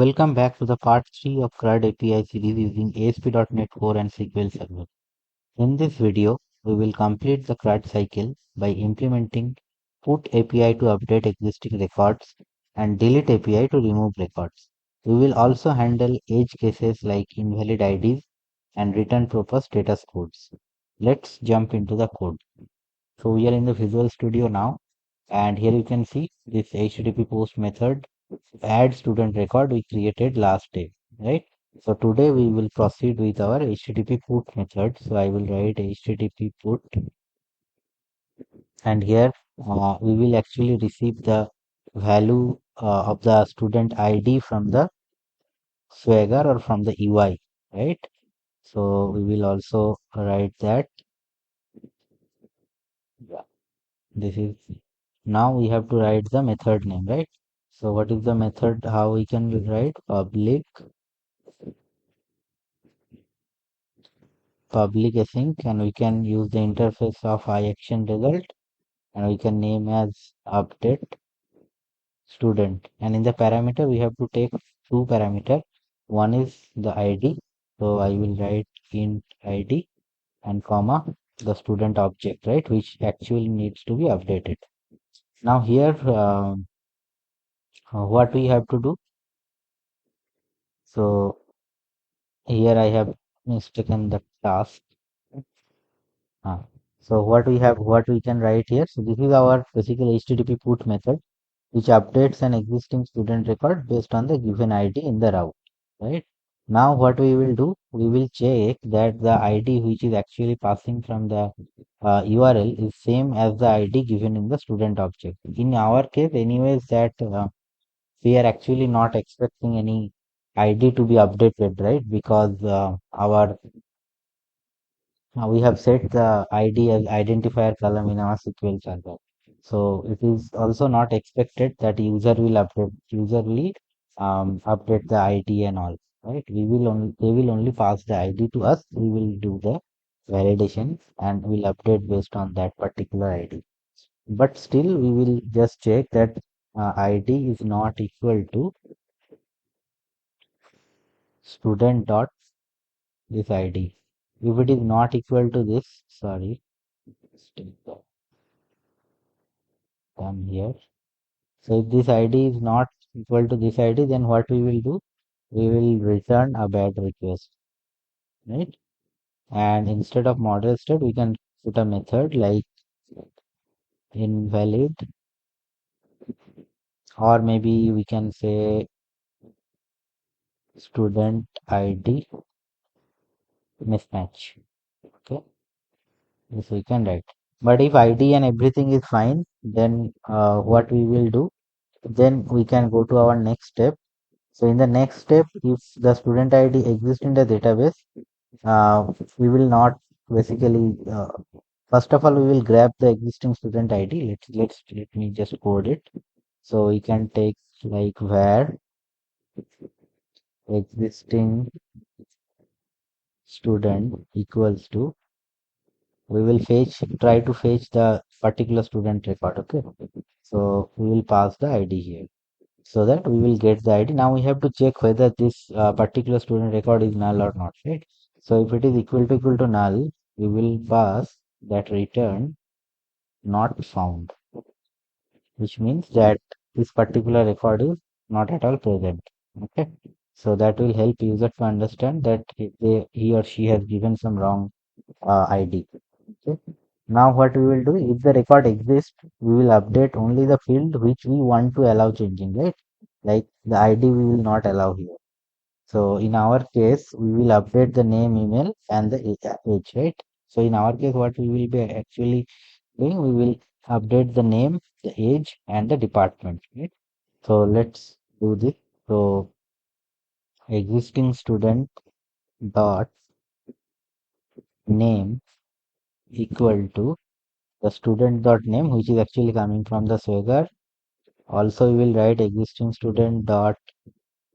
Welcome back to the part 3 of CRUD API series using ASP.NET Core and SQL Server. In this video, we will complete the CRUD cycle by implementing put API to update existing records and delete API to remove records. We will also handle edge cases like invalid IDs and return purpose status codes. Let's jump into the code. So we are in the Visual Studio now, and here you can see this HTTP post method add student record we created last day, right? So today we will proceed with our HTTP put method. So I will write HTTP put, and here we will actually receive the value of the student ID from the Swagger or from the UI, right? So we will also write that. Yeah, this is now we have to write the method name, right? So what is the method? How we can write public async, and we can use the interface of iAction result, and we can name as update student, and in the parameter we have to take two parameter. One is the ID, so I will write int ID and comma the student object, right, which actually needs to be updated. Now here what we have to do, so here I have mistaken the task. So what we can write here, so this is our physical HTTP put method which updates an existing student record based on the given ID in the route, right? Now what we will do, we will check that the ID which is actually passing from the URL is same as the ID given in the student object. In our case anyways, that we are actually not expecting any ID to be updated, right? Because our we have set the ID as identifier column in our SQL Server. So it is also not expected that user will update the ID and all, right? They will only pass the ID to us. We will do the validation and will update based on that particular ID. But still we will just check that ID is not equal to student dot this ID. If it is not equal to this, sorry, come here. So if this ID is not equal to this ID, then what we will do? We will return a bad request, right? And instead of model state, we can put a method like invalid, or maybe we can say student ID mismatch. Okay, this we can write. But if ID and everything is fine, then what we will do? Then we can go to our next step. So in the next step, if the student ID exists in the database, we will not basically first of all we will grab the existing student ID. Let me just code it. So we can take like where existing student equals to, we will try to fetch the particular student record. Okay, so we will pass the ID here so that we will get the ID. Now we have to check whether this particular student record is null or not, right? So if it is equal to null, we will pass that return not found, which means that this particular record is not at all present. Okay, so that will help user to understand that he or she has given some wrong ID. Okay, now what we will do, if the record exists, we will update only the field which we want to allow changing, right? Like the ID we will not allow here. So in our case, we will update the name, email, and the age, right? So in our case, what we will be actually doing, we will update the name, the age, and the department, right? So let's do this. So existing student dot name equal to the student dot name, which is actually coming from the Swagger. Also, we will write existing student dot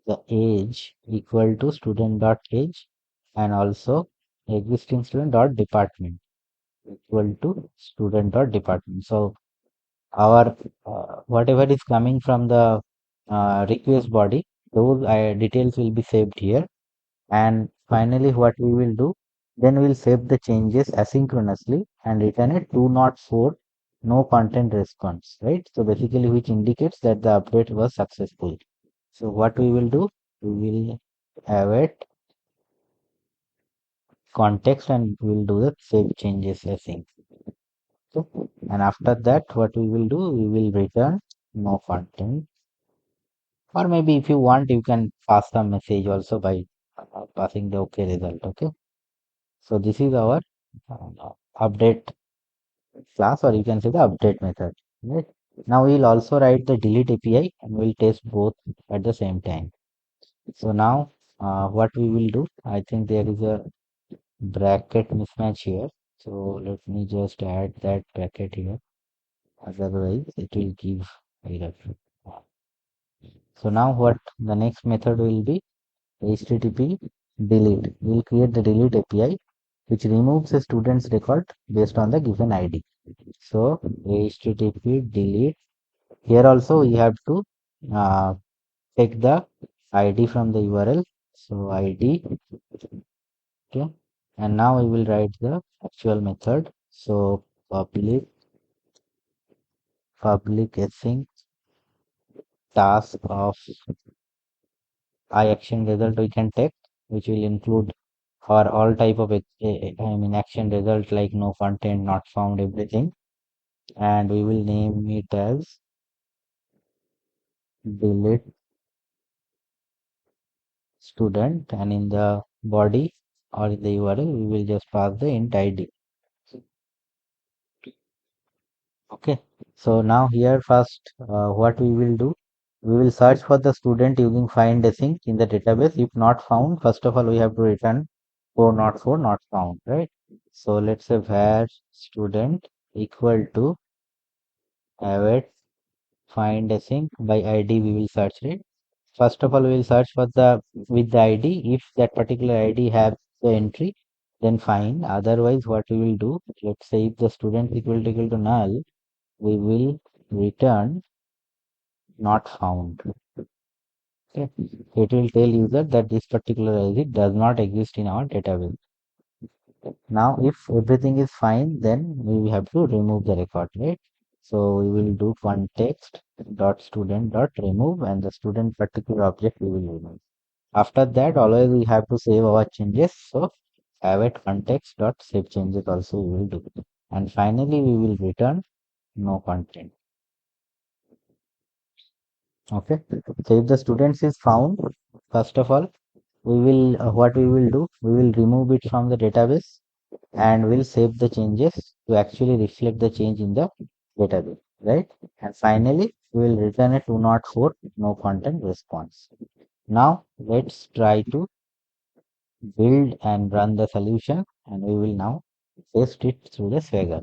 the age equal to student dot age, and also existing student dot department equal to student dot department. So our whatever is coming from the request body, those details will be saved here. And finally, what we will do, then we'll save the changes asynchronously and return a 204 no content response, right? So basically, which indicates that the update was successful. So what we will do, we will await context and we'll do the save changes async. Okay. And after that, what we will do, we will return no content. Or maybe if you want, you can pass the message also by passing the OK result. Okay. So this is our update class, or you can say the update method. Right. Now we'll also write the delete API and we'll test both at the same time. So now what we will do, I think there is a bracket mismatch here. So let me just add that bracket here. Otherwise, it will give error. So now what the next method will be HTTP delete. We'll create the delete API which removes a student's record based on the given ID. So HTTP delete. Here also we have to uh, take the ID from the URL. So ID. Okay. And now we will write the actual method. So public async task of I action result we can take, which will include for all type of action result like no content, not found, everything, and we will name it as delete student, and in the body or in the URL we will just pass the int ID. Okay, so now here first what we will do, we will search for the student using find async in the database. If not found, first of all we have to return 404 not found, right? So let's say var student equal to await find async by ID. We will search it. First of all, we will search for the with the ID. If that particular ID have the entry, then fine. Otherwise, what we will do, let's say if the student equal to null, we will return not found. Okay. It will tell user that this particular ID does not exist in our database. Now, if everything is fine, then we have to remove the record, right? So we will do context dot student dot remove, and the student particular object we will remove. After that, always we have to save our changes. So await context dot save changes also we will do. And finally, we will return no content. Okay. So if the students is found, first of all, we will what we will do, we will remove it from the database and we'll save the changes to actually reflect the change in the database, right? And finally, we will return a 204 no content response. Now let's try to build and run the solution, and we will now paste it through the Swagger.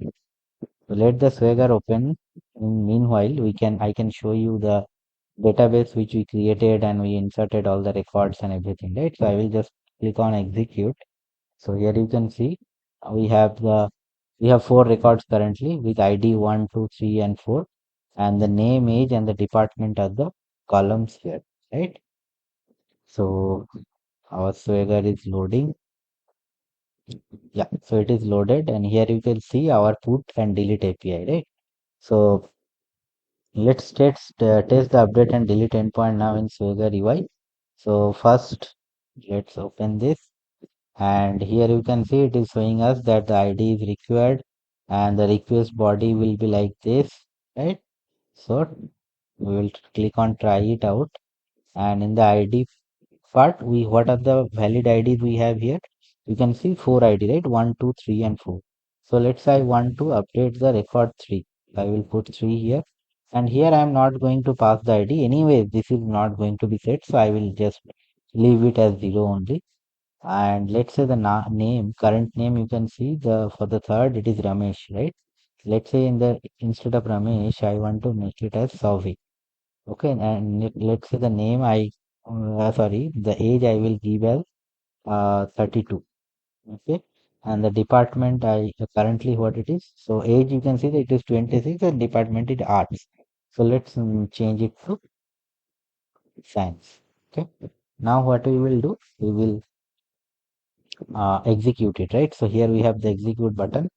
So let the Swagger open. Meanwhile, I can show you the database which we created and we inserted all the records and everything, right? So I will just click on execute. So here you can see we have the we have 4 records currently with ID 1, 2, 3, and 4, and the name, age, and the department are the columns here, right? So our Swagger is loading. Yeah, so it is loaded, and here you can see our put and delete API, right? So let's test the update and delete endpoint now in Swagger UI. So first, let's open this, and here you can see it is showing us that the ID is required, and the request body will be like this, right? So we will click on try it out, and in the ID part, we what are the valid IDs we have here? You can see 4 ID, right? 1, 2, 3, and 4. So let's say I want to update the record 3. I will put 3 here, and here I am not going to pass the ID. Anyway, this is not going to be set, so I will just leave it as 0 only. And let's say the current name, you can see the for the third it is Ramesh, right? Let's say instead of Ramesh, I want to make it as Savi. Okay, and let's say the name sorry, the age I will give as 32. Okay, and the department I currently what it is. So age you can see that it is 26 and department is arts. So let's change it to science. Okay. Now what we will do, we will execute it, right? So here we have the execute button.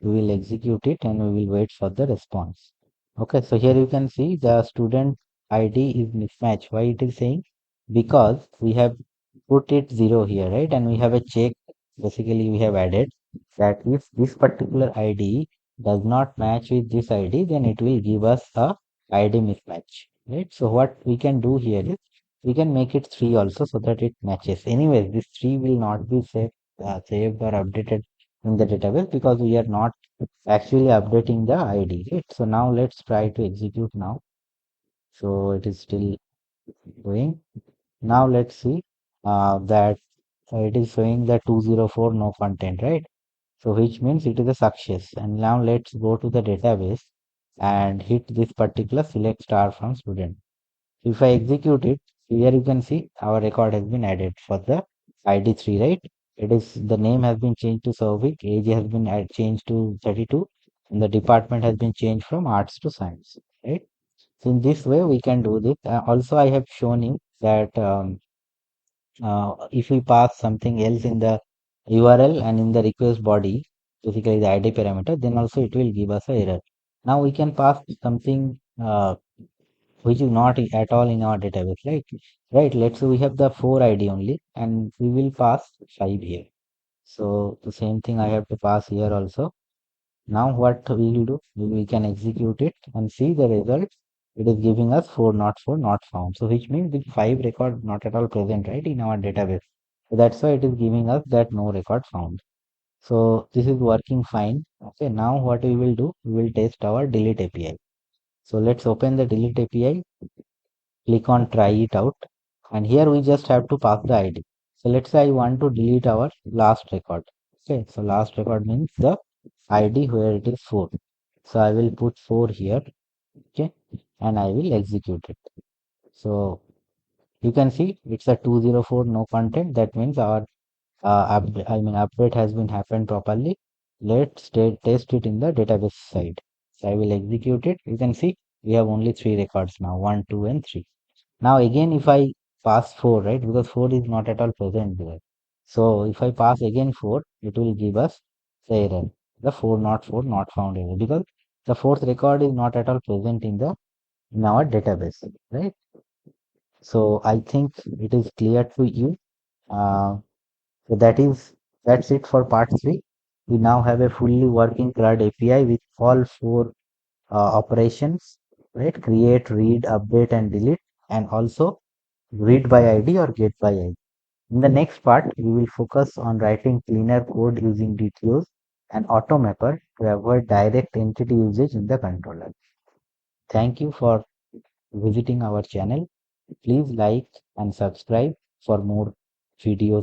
We will execute it and we will wait for the response. Okay, so here you can see the student ID is mismatch. Why it is saying? Because we have put it 0 here, right? And we have a check. Basically, we have added that if this particular ID does not match with this ID, then it will give us a ID mismatch, right? So what we can do here is we can make it 3 also so that it matches. Anyways, this 3 will not be saved or updated in the database because we are not actually updating the ID, right? So now let's try to execute now. So it is still going. Now let's see that it is showing the 204 no content, right? So which means it is a success. And now let's go to the database and hit this particular select star from student. If I execute it, here you can see our record has been added for the ID 3, right? It is the name has been changed to Souvik, age has been changed to 32, and the department has been changed from arts to science, right? So in this way we can do this. Also, I have shown you that if we pass something else in the URL and in the request body, basically the ID parameter, then also it will give us a error. Now we can pass something which is not at all in our database, right? Let's say we have the 4 ID only and we will pass 5 here. So the same thing I have to pass here also. Now what we will do, we can execute it and see the result. It is giving us 4 not 4 not found. So which means the 5 record not at all present, right, in our database. So that's why it is giving us that no record found. So this is working fine. Okay, now what we will do, we will test our delete API. So let's open the delete API, click on try it out, and here we just have to pass the ID. So let's say I want to delete our last record. Okay, so last record means the ID where it is 4. So I will put 4 here, okay, and I will execute it. So you can see it's a 204 no content. That means our update has been happened properly. Let's test it in the database side. So I will execute it. You can see we have only 3 records now, 1, 2, and 3. Now again, if I pass 4, right, because 4 is not at all present there. So if I pass again 4, it will give us the error, the 4 not 4 not found error, because the fourth record is not at all present in the in our database, right? So I think it is clear to you. Uh, so that's it for part 3. We now have a fully working CRUD API with all 4 operations, right? Create, read, update, and delete, and also read by ID or get by ID. In the next part, we will focus on writing cleaner code using DTOs and AutoMapper to avoid direct entity usage in the controller. Thank you for visiting our channel. Please like and subscribe for more videos.